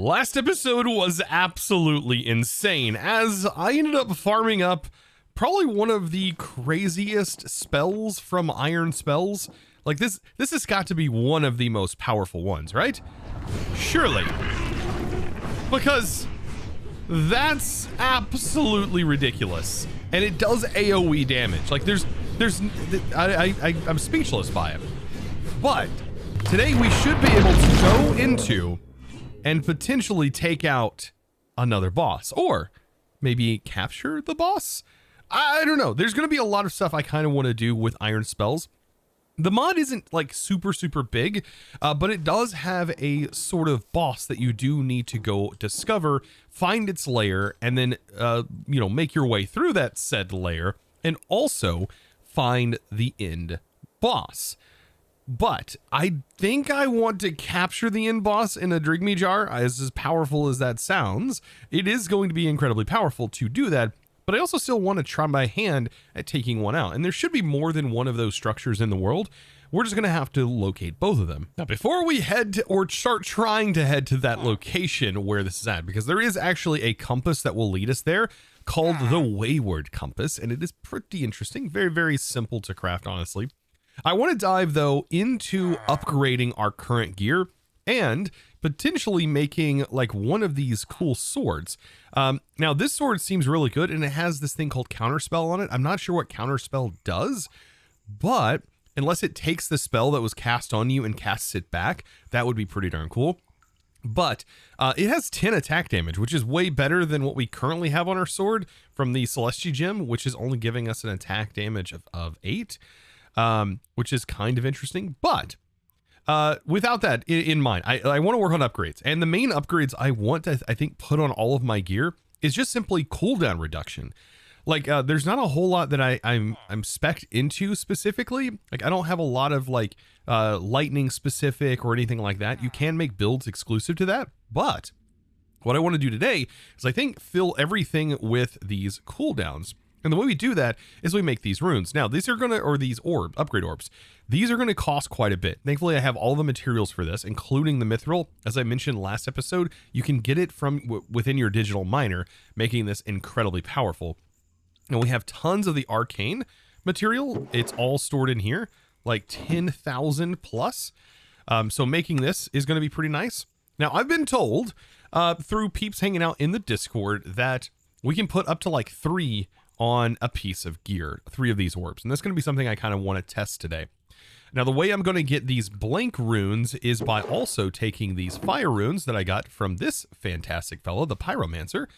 Last episode was absolutely insane, as I ended up farming up probably one of the craziest spells from Iron Spells. Like this has got to be one of the most powerful ones, right? Surely. Because that's absolutely ridiculous. And it does AoE damage. Like I'm speechless by it. But today we should be able to go into and potentially take out another boss, or maybe capture the boss. I don't know. There's going to be a lot of stuff I kind of want to do with Iron Spells. The mod isn't like super big, but it does have a sort of boss that you do need to go discover, find its lair, and then make your way through that said lair, and also find the end boss. But I think I want to capture the end boss in a Drigme jar. As powerful as that sounds, it is going to be incredibly powerful to do that. But I also still want to try my hand at taking one out. And there should be more than one of those structures in the world. We're just going to have to locate both of them. Now, before we head to, or start trying to head to that location where this is at, because there is actually a compass that will lead us there called the Wayward Compass. And it is pretty interesting. Very, very simple to craft, honestly. I want to dive, though, into upgrading our current gear and potentially making like one of these cool swords. Now, this sword seems really good, and it has this thing called Counterspell on it. I'm not sure what Counterspell does, but unless it takes the spell that was cast on you and casts it back, that would be pretty darn cool. But it has 10 attack damage, which is way better than what we currently have on our sword from the Celestia gem, which is only giving us an attack damage of 8. Which is kind of interesting, but without that in mind, I want to work on upgrades, and the main upgrades I want to, I think, put on all of my gear is just simply cooldown reduction. Like there's not a whole lot that I'm spec'd into specifically. Like I don't have a lot of like lightning specific or anything like that. You can make builds exclusive to that, but what I want to do today is I think fill everything with these cooldowns. And the way we do that is we make these runes. Now, these are these upgrade orbs. These are going to cost quite a bit. Thankfully, I have all the materials for this, including the mithril. As I mentioned last episode, you can get it from within your digital miner, making this incredibly powerful. And we have tons of the arcane material. It's all stored in here, like 10,000 plus. So making this is going to be pretty nice. Now, I've been told through peeps hanging out in the Discord that we can put up to like 3 on a piece of gear, 3 of these orbs. And that's going to be something I kind of want to test today. Now, the way I'm going to get these blank runes is by also taking these fire runes that I got from this fantastic fellow, the Pyromancer,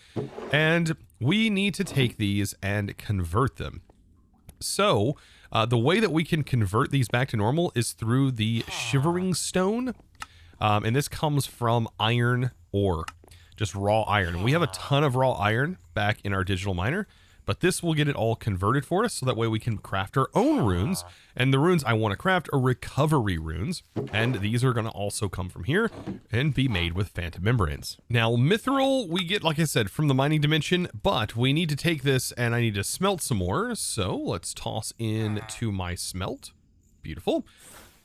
and we need to take these and convert them. So the way that we can convert these back to normal is through the Shivering Stone. And this comes from iron ore, just raw iron. And we have a ton of raw iron back in our digital miner. But this will get it all converted for us, so that way we can craft our own runes. And the runes I want to craft are recovery runes. And these are going to also come from here and be made with phantom membranes. Now, mithril we get, like I said, from the mining dimension, but we need to take this and I need to smelt some more. So let's toss into my smelt. Beautiful.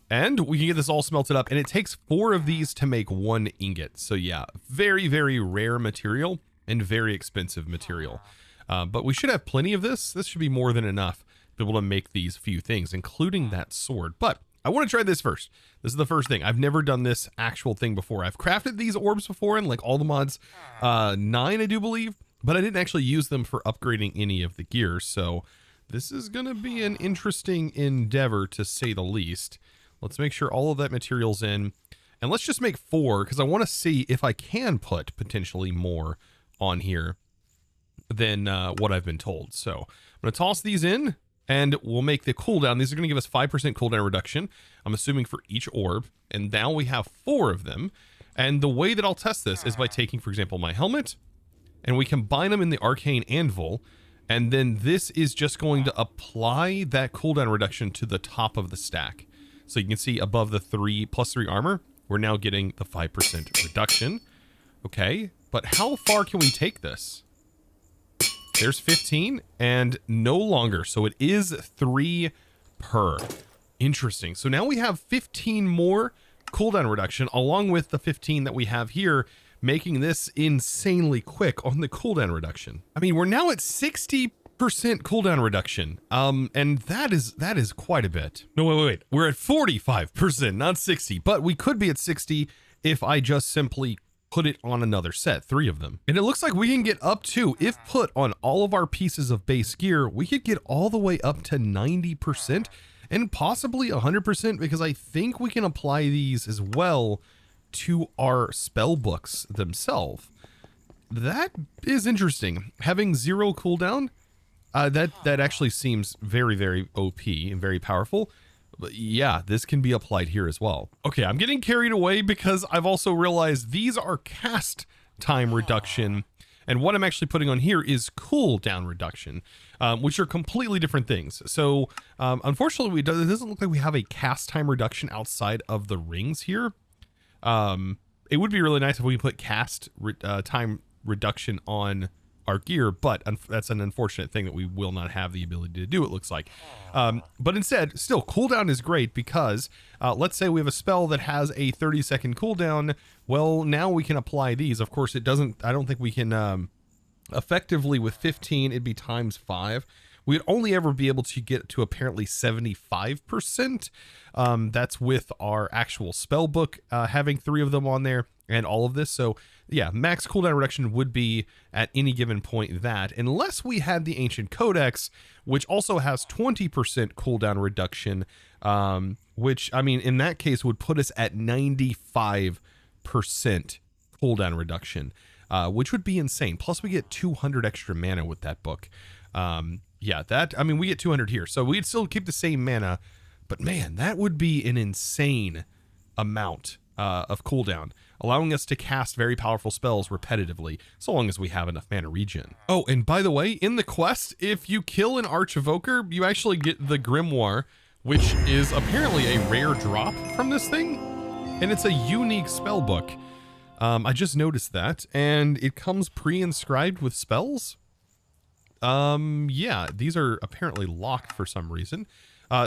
And we can get this all smelted up, and it takes 4 of these to make 1 ingot. So yeah, very, very rare material and very expensive material. But we should have plenty of this. This should be more than enough to be able to make these few things, including that sword. But I want to try this first. This is the first thing. I've never done this actual thing before. I've crafted these orbs before in like all the mods 9, I do believe, but I didn't actually use them for upgrading any of the gear. So this is going to be an interesting endeavor, to say the least. Let's make sure all of that material's in, and let's just make 4, because I want to see if I can put potentially more on here than what I've been told. So I'm going to toss these in, and we'll make the cooldown. These are going to give us 5% cooldown reduction, I'm assuming, for each orb. And now we have 4 of them. And the way that I'll test this is by taking, for example, my helmet, and we combine them in the arcane anvil. And then this is just going to apply that cooldown reduction to the top of the stack. So you can see above the +3 armor, we're now getting the 5% reduction. Okay, but how far can we take this? There's 15 and no longer. So it is 3 per. Interesting. So now we have 15 more cooldown reduction along with the 15 that we have here, making this insanely quick on the cooldown reduction. I mean, we're now at 60% cooldown reduction. And that is quite a bit. No, wait. We're at 45%, not 60, but we could be at 60 if I just simply put it on another set, 3 of them. And it looks like we can get up to, if put on all of our pieces of base gear, we could get all the way up to 90% and possibly 100%, because I think we can apply these as well to our spell books themselves. That is interesting. Having 0 cooldown, that actually seems very, very OP and very powerful. But yeah, this can be applied here as well. Okay, I'm getting carried away because I've also realized these are cast time reduction, and what I'm actually putting on here is cooldown reduction, which are completely different things. So unfortunately, it doesn't look like we have a cast time reduction outside of the rings here. It would be really nice if we put cast time reduction on our gear, but that's an unfortunate thing that we will not have the ability to do, it looks like. But instead, still, cooldown is great because let's say we have a spell that has a 30-second cooldown. Well, now we can apply these. Of course, it doesn't, I don't think we can effectively with 15, it'd be times 5. We'd only ever be able to get to apparently 75%. That's with our actual spell book having 3 of them on there and all of this. So yeah, max cooldown reduction would be at any given point that, unless we had the Ancient Codex, which also has 20% cooldown reduction, which, I mean, in that case would put us at 95% cooldown reduction, which would be insane. Plus we get 200 extra mana with that book. Yeah, that, I mean, we get 200 here, so we'd still keep the same mana, but man, that would be an insane amount of cooldown, allowing us to cast very powerful spells repetitively, so long as we have enough mana regen. Oh, and by the way, in the quest, if you kill an Arch-Evoker, you actually get the Grimoire, which is apparently a rare drop from this thing, and it's a unique spell book. I just noticed that, and it comes pre-inscribed with spells. Yeah, these are apparently locked for some reason.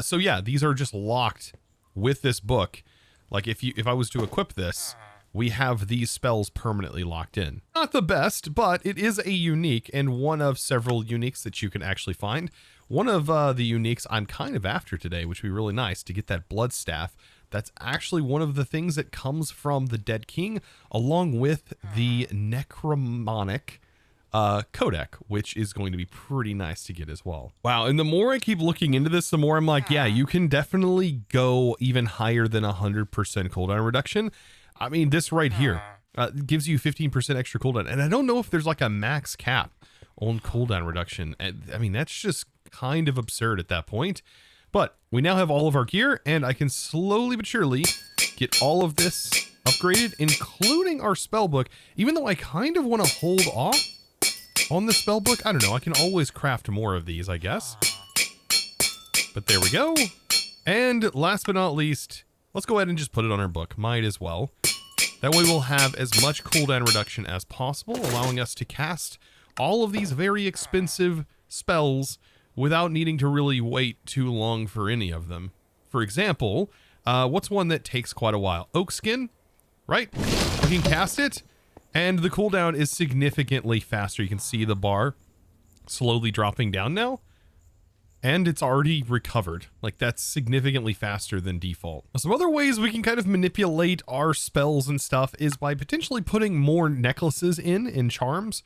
So yeah, these are just locked with this book. Like if I was to equip this, we have these spells permanently locked in. Not the best, but it is a unique and one of several uniques that you can actually find. One of the uniques I'm kind of after today, which would be really nice to get that blood staff. That's actually one of the things that comes from the Dead King, along with the Necromonic codec, which is going to be pretty nice to get as well. Wow, and the more I keep looking into this, the more I'm like, yeah, you can definitely go even higher than 100% cooldown reduction. I mean, this right here gives you 15% extra cooldown, and I don't know if there's like a max cap on cooldown reduction. I mean, that's just kind of absurd at that point. But we now have all of our gear, and I can slowly but surely get all of this upgraded, including our spellbook, even though I kind of want to hold off on the spellbook. I don't know, I can always craft more of these, I guess. But there we go. And last but not least, let's go ahead and just put it on our book. Might as well. That way we'll have as much cooldown reduction as possible, allowing us to cast all of these very expensive spells without needing to really wait too long for any of them. For example, what's one that takes quite a while? Oak Skin, right? We can cast it, and the cooldown is significantly faster. You can see the bar slowly dropping down now, and it's already recovered. Like, that's significantly faster than default. Some other ways we can kind of manipulate our spells and stuff is by potentially putting more necklaces in charms.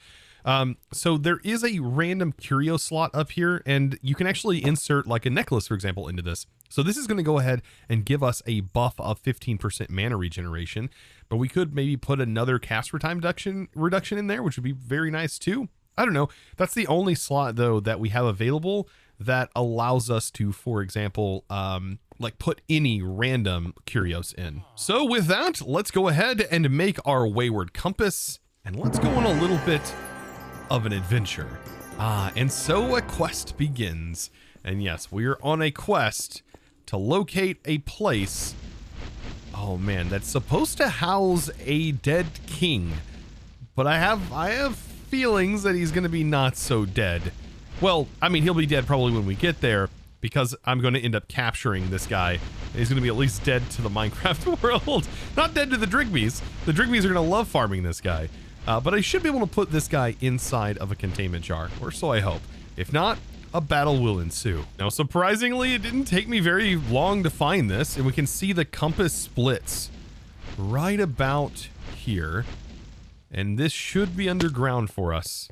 So there is a random curio slot up here, and you can actually insert like a necklace, for example, into this. So this is going to go ahead and give us a buff of 15% mana regeneration, but we could maybe put another cast time reduction in there, which would be very nice too. I don't know. That's the only slot though that we have available that allows us to, for example, like put any random curios in. So with that, let's go ahead and make our wayward compass, and let's go on a little bit of an adventure. And so a quest begins. And yes, we are on a quest to locate a place, oh man, that's supposed to house a dead king. But I have feelings that he's gonna be not so dead. Well, I mean, he'll be dead probably when we get there, because I'm going to end up capturing this guy He's going to be at least dead to the Minecraft world. Not dead to the Drigbees. The Drigbees are going to love farming this guy. But I should be able to put this guy inside of a containment jar, or so I hope. If not, a battle will ensue. Now, surprisingly, it didn't take me very long to find this, and we can see the compass splits right about here. And this should be underground for us.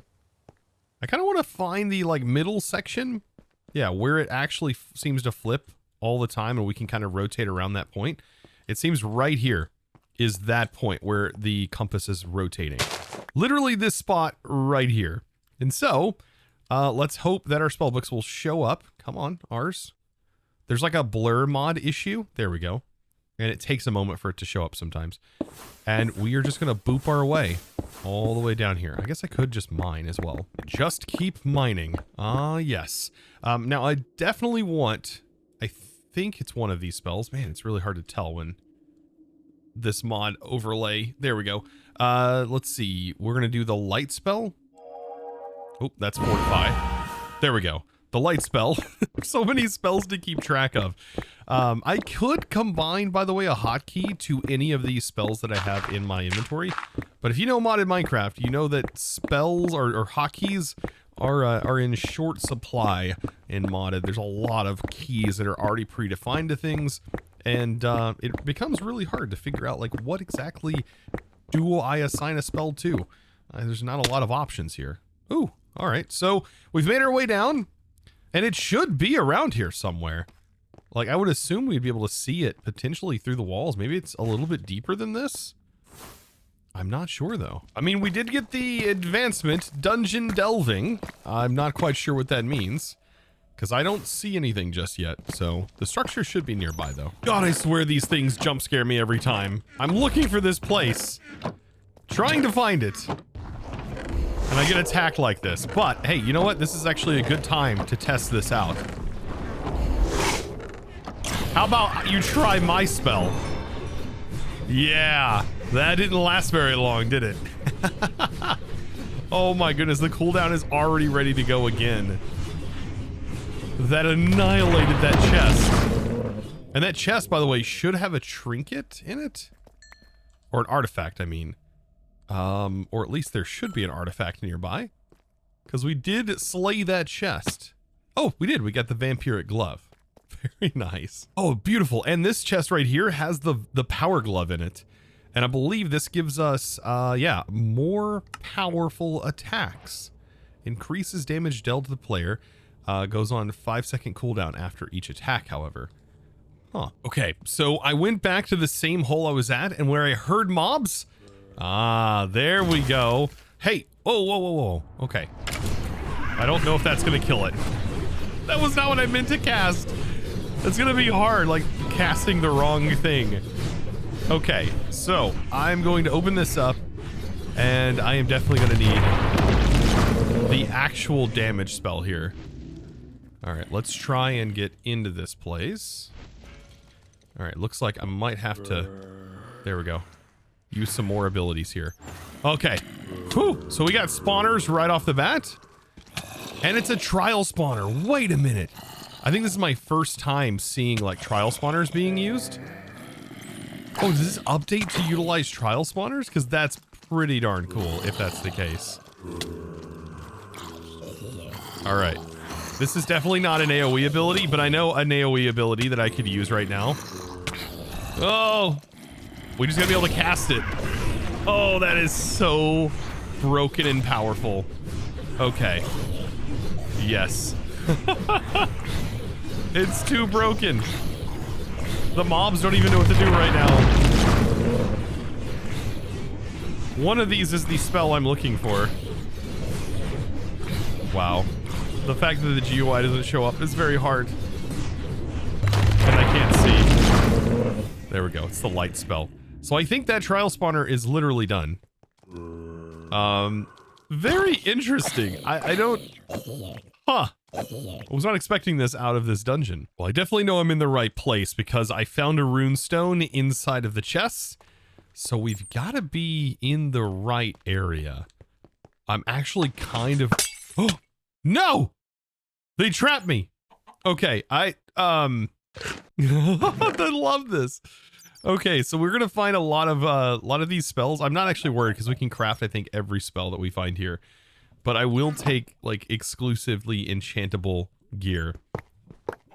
I kind of want to find the like middle section. Yeah, where it actually seems to flip all the time and we can kind of rotate around that point. It seems right here is that point where the compass is rotating. Literally this spot right here. And so, let's hope that our spellbooks will show up. Come on, Ars. There's like a blur mod issue. There we go. And it takes a moment for it to show up sometimes. And we are just going to boop our way all the way down here. I guess I could just mine as well. Just keep mining. Ah, yes. Now, I definitely want... I think it's one of these spells. Man, it's really hard to tell when this mod overlay... There we go. Let's see. We're going to do the light spell. Oh, that's fortify. There we go. The light spell. So many spells to keep track of. I could combine, by the way, a hotkey to any of these spells that I have in my inventory. But if you know modded Minecraft, you know that spells or hotkeys are in short supply in modded. There's a lot of keys that are already predefined to things. And it becomes really hard to figure out, like, what exactly do I assign a spell to? There's not a lot of options here. Ooh, all right. So we've made our way down. And it should be around here somewhere. Like, I would assume we'd be able to see it potentially through the walls. Maybe it's a little bit deeper than this. I'm not sure, though. I mean, we did get the advancement, dungeon delving. I'm not quite sure what that means, because I don't see anything just yet. So the structure should be nearby, though. God, I swear these things jump scare me every time. I'm looking for this place, trying to find it. And I get attacked like this. But, hey, you know what? This is actually a good time to test this out. How about you try my spell? Yeah, that didn't last very long, did it? Oh my goodness, the cooldown is already ready to go again. That annihilated that chest. And that chest, by the way, should have a trinket in it? Or an artifact, I mean. Or at least there should be an artifact nearby. Because we did slay that chest. Oh, we did. We got the vampiric glove. Very nice. Oh, beautiful. And this chest right here has the power glove in it. And I believe this gives us, yeah, more powerful attacks. Increases damage dealt to the player. Goes on 5-second cooldown after each attack, however. Huh. Okay, so I went back to the same hole I was at, and where I heard mobs... Ah, there we go. Hey, whoa, whoa, whoa, whoa. Okay. I don't know if that's gonna kill it. That was not what I meant to cast. It's gonna be hard, like casting the wrong thing. Okay, so I'm going to open this up, and I am definitely gonna need the actual damage spell here. All right, let's try and get into this place. All right, looks like I might have to... There we go. Use some more abilities here. Okay. Whew. So we got spawners right off the bat. And it's a trial spawner. Wait a minute. I think this is my first time seeing like trial spawners being used. Oh, does this update to utilize trial spawners? Because that's pretty darn cool if that's the case. All right. This is definitely not an AoE ability, but I know an AoE ability that I could use right now. Oh, we just gotta be able to cast it. Oh, that is so broken and powerful. Okay. Yes. It's too broken. The mobs don't even know what to do right now. One of these is the spell I'm looking for. Wow. The fact that the GUI doesn't show up is very hard. And I can't see. There we go. It's the light spell. So I think that trial spawner is literally done. Very interesting. I don't... Huh. I was not expecting this out of this dungeon. Well, I definitely know I'm in the right place because I found a rune stone inside of the chest. So we've got to be in the right area. I'm actually kind of... Oh! No! They trapped me! Okay, I love this. Okay, so we're gonna find a lot of these spells. I'm not actually worried because we can craft, I think, every spell that we find here. But I will take like exclusively enchantable gear.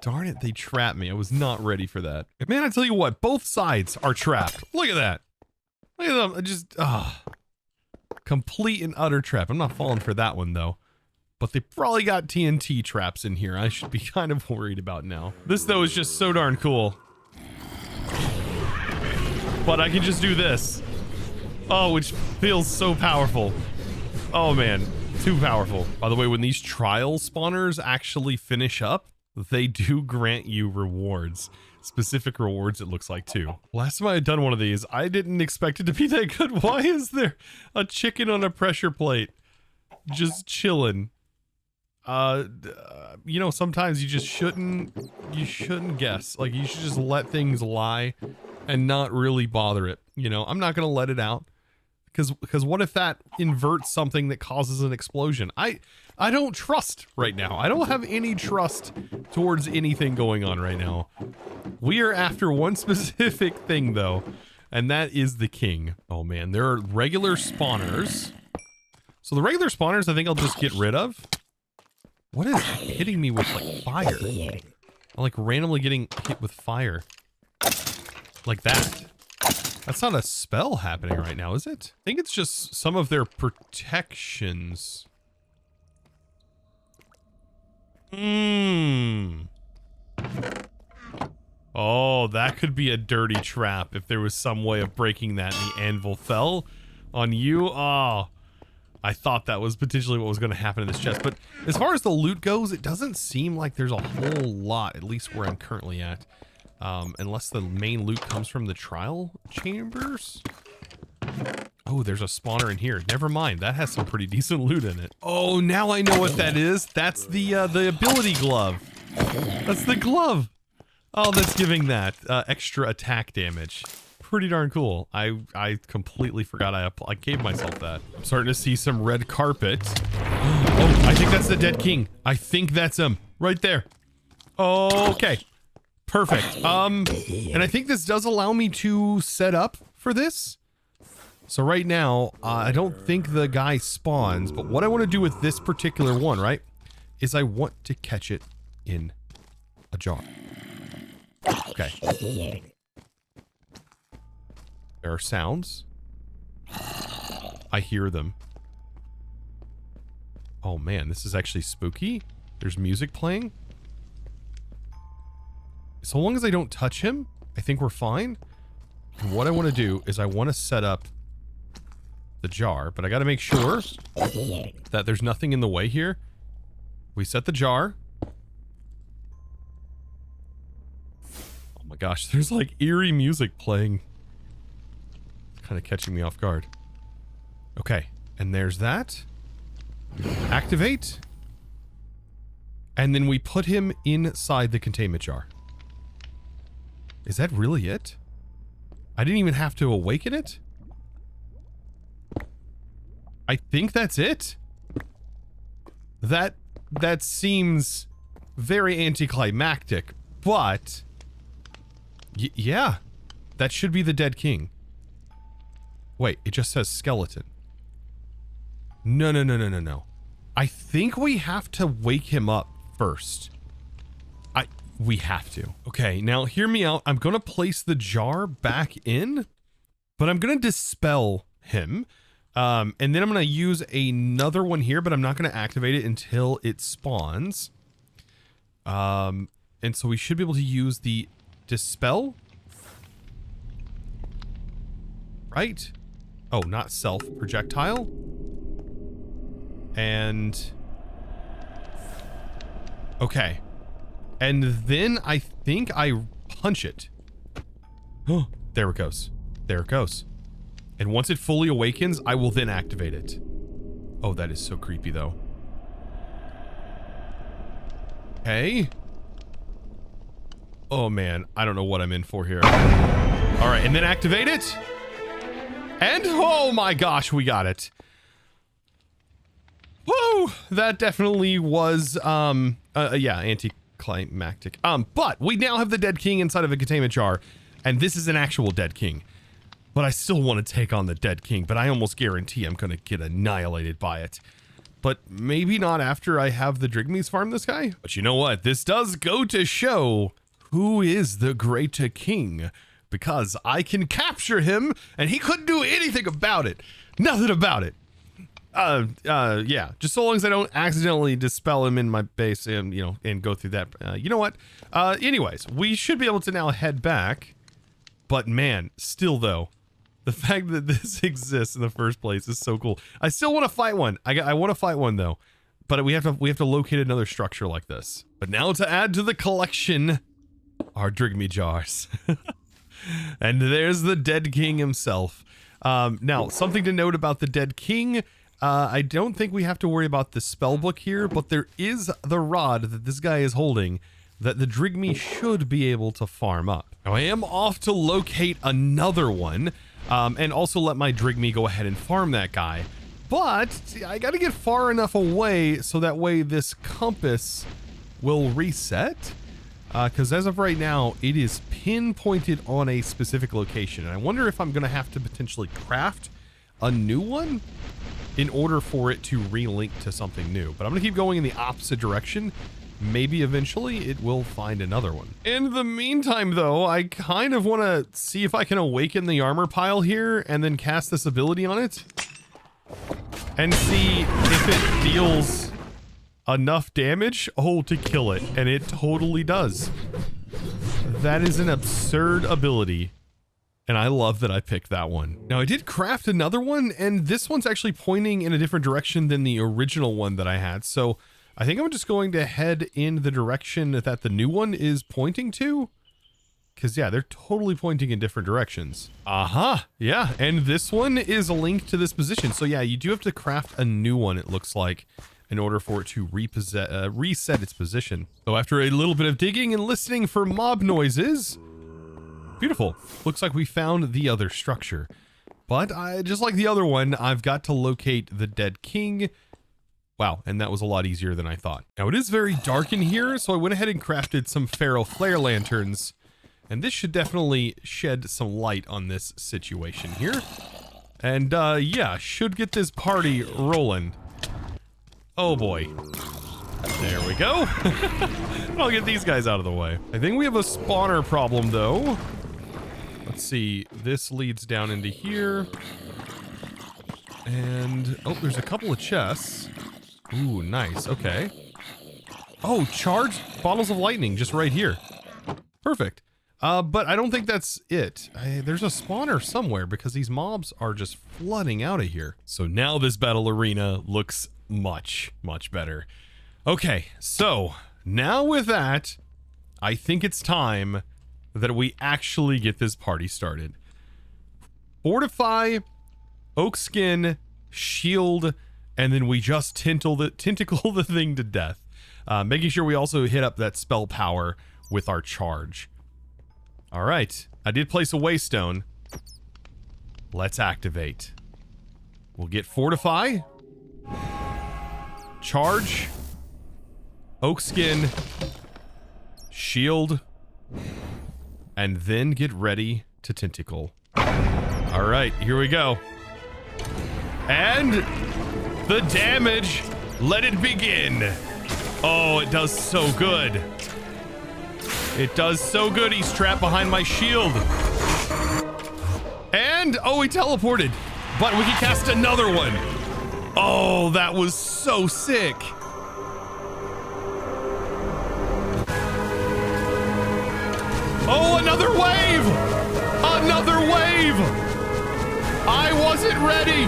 Darn it, they trapped me. I was not ready for that. Man, I tell you what, both sides are trapped. Look at that. Look at them. I just complete and utter trap. I'm not falling for that one though. But they probably got TNT traps in here. I should be kind of worried about now. This though is just so darn cool. But I can just do this. Oh, which feels so powerful. Oh man, too powerful. By the way, when these trial spawners actually finish up, they do grant you rewards. Specific rewards, it looks like, too. Last time I had done one of these, I didn't expect it to be that good. Why is there a chicken on a pressure plate? Just chilling. You know, sometimes you just shouldn't guess. Like, you should just let things lie and not really bother it. You know, I'm not gonna let it out. Because what if that inverts something that causes an explosion? I don't trust right now. I don't have any trust towards anything going on right now. We are after one specific thing though, and that is the king. Oh man, there are regular spawners. So the regular spawners I think I'll just get rid of. What is hitting me with like fire? I'm like randomly getting hit with fire. Like that. That's not a spell happening right now, is it? I think it's just some of their protections. Oh, that could be a dirty trap if there was some way of breaking that and the anvil fell on you. Oh, I thought that was potentially what was going to happen in this chest. But as far as the loot goes, it doesn't seem like there's a whole lot, at least where I'm currently at. Unless the main loot comes from the trial chambers. Oh, there's a spawner in here. Never mind. That has some pretty decent loot in it. Oh, now I know what that is. That's the ability glove. That's the glove. Oh, that's giving that extra attack damage. Pretty darn cool. I completely forgot I gave myself that. I'm starting to see some red carpet. Oh, I think that's the dead king. I think that's him. Right there. Okay. Perfect. And I think this does allow me to set up for this. So right now, I don't think the guy spawns, but what I want to do with this particular one, right, is I want to catch it in a jar. Okay. There are sounds. I hear them. Oh man, this is actually spooky. There's music playing. So long as I don't touch him, I think we're fine. And what I want to do is I want to set up the jar, but I got to make sure that there's nothing in the way here. We set the jar. Oh my gosh, there's like eerie music playing. It's kind of catching me off guard. Okay, and there's that. Activate. And then we put him inside the containment jar. Is that really it? I didn't even have to awaken it? I think that's it. That seems very anticlimactic, but yeah, that should be the dead king. Wait, it just says skeleton. No. I think we have to wake him up first. We have to. Okay, now hear me out. I'm going to place the jar back in, but I'm going to dispel him. And then I'm going to use another one here, but I'm not going to activate it until it spawns. And so we should be able to use the dispel. Right? Oh, not self. Projectile. And... okay. And then I think I punch it. Oh, there it goes. There it goes. And once it fully awakens, I will then activate it. Oh, that is so creepy, though. Okay. Oh, man. I don't know what I'm in for here. All right, and then activate it. And, oh my gosh, we got it. Woo! That definitely was, yeah, anticlimactic. anticlimactic. But we now have the dead king inside of a containment jar, and this is an actual dead king. But I still want to take on the dead king, but I almost guarantee I'm going to get annihilated by it. But maybe not after I have the Drigmies farm this guy. But you know what? This does go to show who is the greater king, because I can capture him and he couldn't do anything about it. Nothing about it. Yeah, just so long as I don't accidentally dispel him in my base and, you know, and go through that. You know what? Anyways, we should be able to now head back. But man, still though, the fact that this exists in the first place is so cool. I still want to fight one. I want to fight one though, but we have to locate another structure like this. But now to add to the collection, our Drigmy jars. And there's the dead king himself. Now, something to note about the dead king. I don't think we have to worry about the spell book here, but there is the rod that this guy is holding that the Drigmy should be able to farm up. Now, I am off to locate another one, and also let my Drigmy go ahead and farm that guy. But I got to get far enough away so that way this compass will reset. Because as of right now, it is pinpointed on a specific location. And I wonder if I'm going to have to potentially craft a new one in order for it to relink to something new. But I'm going to keep going in the opposite direction. Maybe eventually it will find another one. In the meantime, though, I kind of want to see if I can awaken the armor pile here and then cast this ability on it. And see if it deals enough damage, to kill it. And it totally does. That is an absurd ability. And I love that I picked that one. Now, I did craft another one, and this one's actually pointing in a different direction than the original one that I had. So I think I'm just going to head in the direction that the new one is pointing to. Because, yeah, they're totally pointing in different directions. Aha, yeah, and this one is linked to this position. So, yeah, you do have to craft a new one, it looks like, in order for it to reset its position. So after a little bit of digging and listening for mob noises, beautiful. Looks like we found the other structure. But just like the other one, I've got to locate the dead king. Wow, and that was a lot easier than I thought. Now it is very dark in here, so I went ahead and crafted some Pharaoh flare lanterns. And this should definitely shed some light on this situation here. And yeah, should get this party rolling. Oh boy. There we go. I'll get these guys out of the way. I think we have a spawner problem though. Let's see. This leads down into here. And, oh, there's a couple of chests. Ooh, nice. Okay. Oh, charged bottles of lightning just right here. Perfect. But I don't think that's it. There's a spawner somewhere because these mobs are just flooding out of here. So now this battle arena looks much, much better. Okay, so now with that, I think it's time that we actually get this party started. Fortify, oak skin, shield, and then we just tentacle the thing to death. Making sure we also hit up that spell power with our charge. All right, I did place a waystone. Let's activate. We'll get fortify, charge, oak skin, shield, and then get ready to tentacle. All right, here we go. And the damage, let it begin. Oh, it does so good. It does so good. He's trapped behind my shield. And, oh, he teleported. But we can cast another one. Oh, that was so sick. Oh, another wave. Another wave. I wasn't ready.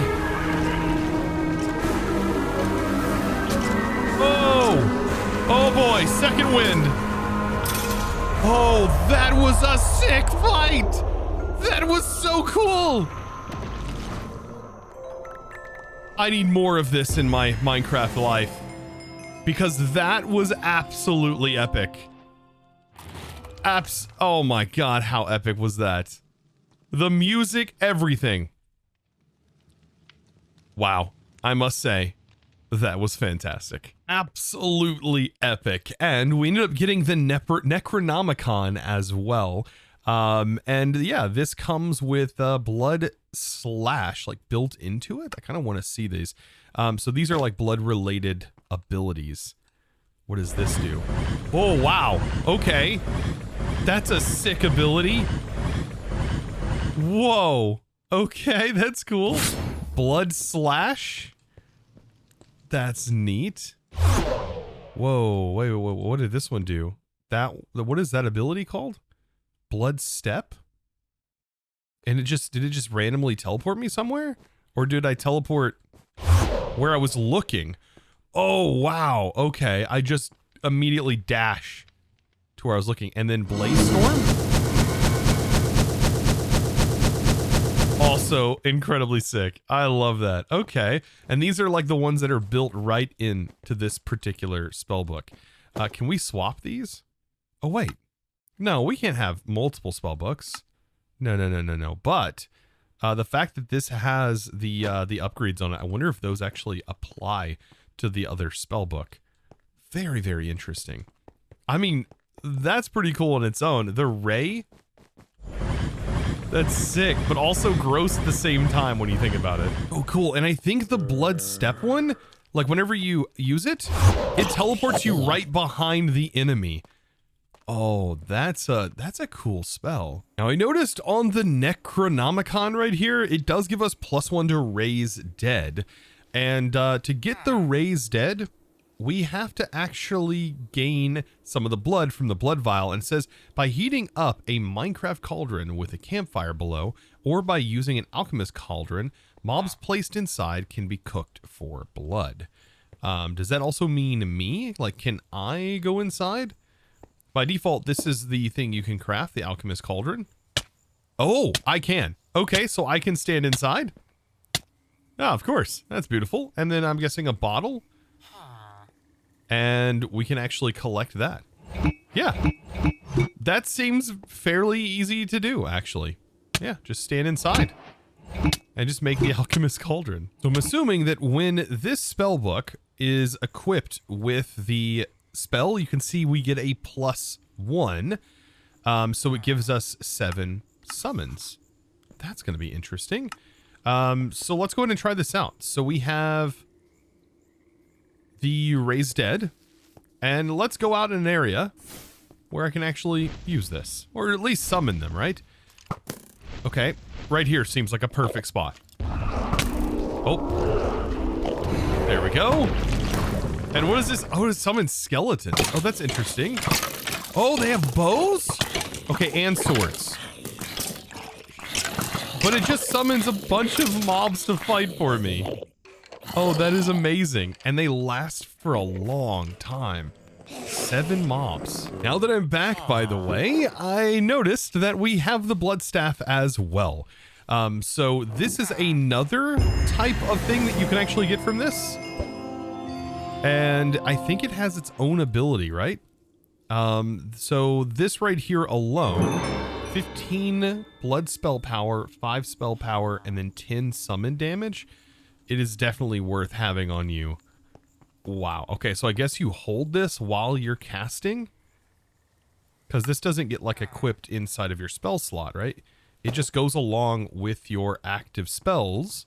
Oh. Oh, boy. Second wind. Oh, that was a sick fight! That was so cool! I need more of this in my Minecraft life. Because that was absolutely epic. Oh my god, how epic was that? The music, everything. Wow, I must say, that was fantastic. absolutely epic. And we ended up getting the Necronomicon as well. And yeah, this comes with blood slash like built into it. I kind of want to see these. So these are like blood related abilities. What does this do? Oh, wow. Okay. That's a sick ability. Whoa. Okay, that's cool. Blood slash. That's neat. Whoa, wait, what did this one do? What is that ability called? Blood step? And did it just randomly teleport me somewhere? Or did I teleport where I was looking? Oh, wow. Okay, I just immediately dash to where I was looking. And then Blaze Storm? Also incredibly sick. I love that. Okay. And these are like the ones that are built right into this particular spellbook. Can we swap these? Oh, wait. No, we can't have multiple spellbooks. No. But the fact that this has the upgrades on it, I wonder if those actually apply to the other spellbook. Very, very interesting. I mean, that's pretty cool on its own. The Ray... That's sick, but also gross at the same time when you think about it. Oh, cool. And I think the blood step one, like whenever you use it, it teleports you right behind the enemy. Oh, that's a cool spell. Now I noticed on the Necronomicon right here, it does give us +1 to raise dead. And to get the raise dead, we have to actually gain some of the blood from the blood vial, and it says by heating up a Minecraft cauldron with a campfire below, or by using an alchemist cauldron, mobs placed inside can be cooked for blood. Does that also mean me? Like, can I go inside? By default, this is the thing you can craft, the alchemist cauldron. Oh, I can. Okay, so I can stand inside? Ah, of course. That's beautiful. And then I'm guessing a bottle? And we can actually collect that. Yeah. That seems fairly easy to do, actually. Yeah, just stand inside. And just make the Alchemist Cauldron. So I'm assuming that when this spellbook is equipped with the spell, you can see we get a +1. So it gives us 7 summons. That's going to be interesting. So let's go ahead and try this out. So we have... the Raise Dead, and let's go out in an area where I can actually use this, or at least summon them, right? Okay, right here seems like a perfect spot. Oh, there we go. And what is this? Oh, it's summon skeletons. Oh, that's interesting. Oh, they have bows? Okay, and swords. But it just summons a bunch of mobs to fight for me. Oh, that is amazing. And they last for a long time. 7 mobs. Now that I'm back, by the way, I noticed that we have the blood staff as well. So this is another type of thing that you can actually get from this. And I think it has its own ability, right? So this right here alone, 15 blood spell power, 5 spell power, and then 10 summon damage. It is definitely worth having on you. Wow. Okay, so I guess you hold this while you're casting? Because this doesn't get, like, equipped inside of your spell slot, right? It just goes along with your active spells.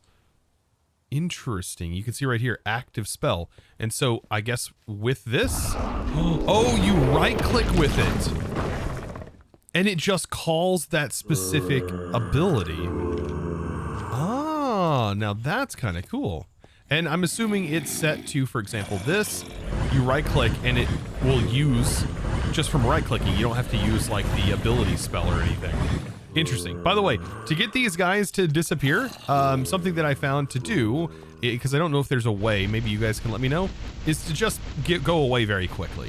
Interesting. You can see right here, active spell. And so, I guess with this... Oh, you right-click with it. And it just calls that specific ability. Now that's kind of cool. And I'm assuming it's set to, for example, this, you right click and it will use, just from right clicking, you don't have to use like the ability spell or anything. Interesting. By the way, to get these guys to disappear, something that I found to do, because I don't know if there's a way, maybe you guys can let me know, is to just go away very quickly.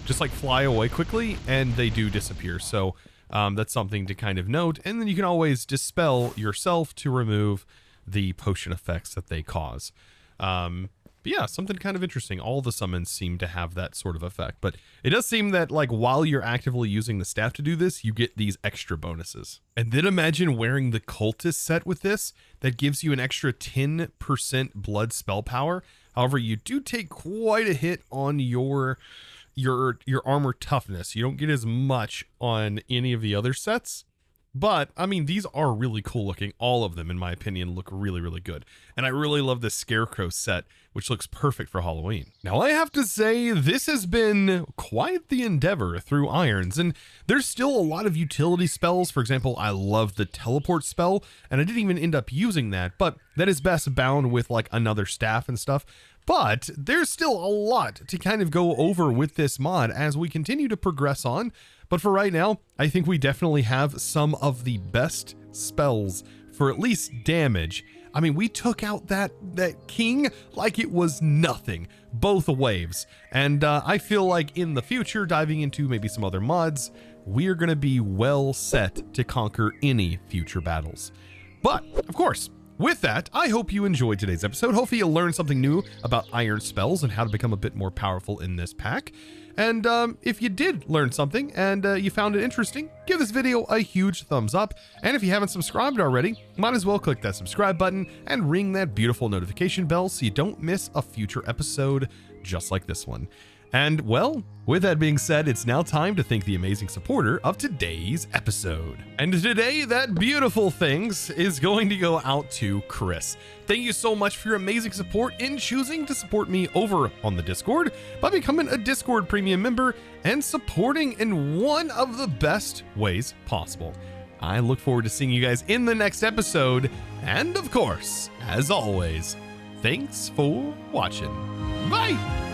Just like fly away quickly and they do disappear. So that's something to kind of note. And then you can always dispel yourself to remove the potion effects that they cause. But yeah, something kind of interesting. All the summons seem to have that sort of effect, but it does seem that like while you're actively using the staff to do this, you get these extra bonuses. And then imagine wearing the cultist set with this. That gives you an extra 10% blood spell power, However, you do take quite a hit on your armor toughness. You don't get as much on any of the other sets. But, I mean, these are really cool looking. All of them, in my opinion, look really, really good. And I really love this Scarecrow set, which looks perfect for Halloween. Now, I have to say, this has been quite the endeavor through Irons, and there's still a lot of utility spells. For example, I love the teleport spell, and I didn't even end up using that, but that is best bound with like another staff and stuff. But there's still a lot to kind of go over with this mod as we continue to progress on. But for right now, I think we definitely have some of the best spells for at least damage. I mean, we took out that king like it was nothing, both waves. And I feel like in the future, diving into maybe some other mods, we're going to be well set to conquer any future battles. But, of course, with that, I hope you enjoyed today's episode. Hopefully you learned something new about iron spells and how to become a bit more powerful in this pack. And if you did learn something and you found it interesting, give this video a huge thumbs up. And if you haven't subscribed already, might as well click that subscribe button and ring that beautiful notification bell so you don't miss a future episode just like this one. And well, with that being said, it's now time to thank the amazing supporter of today's episode. And today, that beautiful things is going to go out to Chris. Thank you so much for your amazing support in choosing to support me over on the Discord by becoming a Discord premium member and supporting in one of the best ways possible. I look forward to seeing you guys in the next episode. And of course, as always, thanks for watching. Bye!